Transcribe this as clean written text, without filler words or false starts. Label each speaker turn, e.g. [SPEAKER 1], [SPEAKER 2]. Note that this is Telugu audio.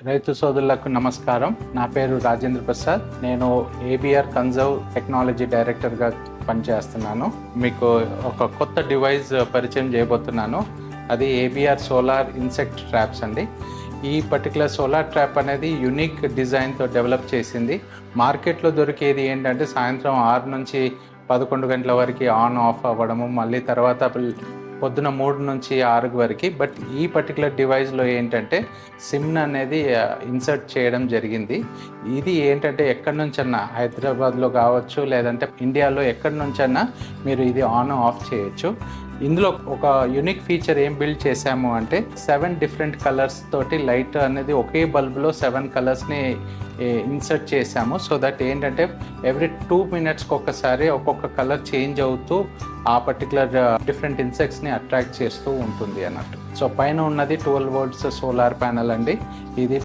[SPEAKER 1] రైతు సోదరులకు నమస్కారం. నా పేరు రాజేంద్ర ప్రసాద్. నేను ఏబిఆర్ కన్జర్వ్ టెక్నాలజీ డైరెక్టర్గా పనిచేస్తున్నాను. మీకు ఒక కొత్త డివైస్ పరిచయం చేయబోతున్నాను. అది ఏబిఆర్ సోలార్ ఇన్సెక్ట్ ట్రాప్స్ అండి. ఈ పర్టికులర్ సోలార్ ట్రాప్ అనేది యూనిక్ డిజైన్తో డెవలప్ చేసింది. మార్కెట్లో దొరికేది ఏంటంటే సాయంత్రం 6 నుంచి 11 గంటల వరకు ఆన్ ఆఫ్ అవ్వడము, మళ్ళీ తర్వాత పొద్దున 3 నుంచి 6 వరకు. బట్ ఈ పర్టికులర్ డివైస్లో ఏంటంటే సిమ్ అనేది ఇన్సర్ట్ చేయడం జరిగింది. ఇది ఏంటంటే ఎక్కడి నుంచన్నా, హైదరాబాద్లో కావచ్చు లేదంటే ఇండియాలో ఎక్కడి నుంచన్నా మీరు ఇది ఆన్ ఆఫ్ చేయొచ్చు. ఇందులో ఒక యూనిక్ ఫీచర్ ఏం బిల్డ్ చేశాము అంటే 7 డిఫరెంట్ కలర్స్ తోటి లైట్ అనేది ఒకే బల్బ్లో 7 కలర్స్ని ఇన్సర్ట్ చేశాము. సో దట్ ఏంటంటే ఎవ్రీ 2 మినిట్స్కి ఒకసారి ఒక్కొక్క కలర్ చేంజ్ అవుతూ ఆ పర్టికులర్ డిఫరెంట్ ఇన్సెక్ట్స్ని అట్రాక్ట్ చేస్తూ ఉంటుంది అన్నట్టు. సో పైన ఉన్నది 12 volts సోలార్ ప్యానల్ అండి. ఇది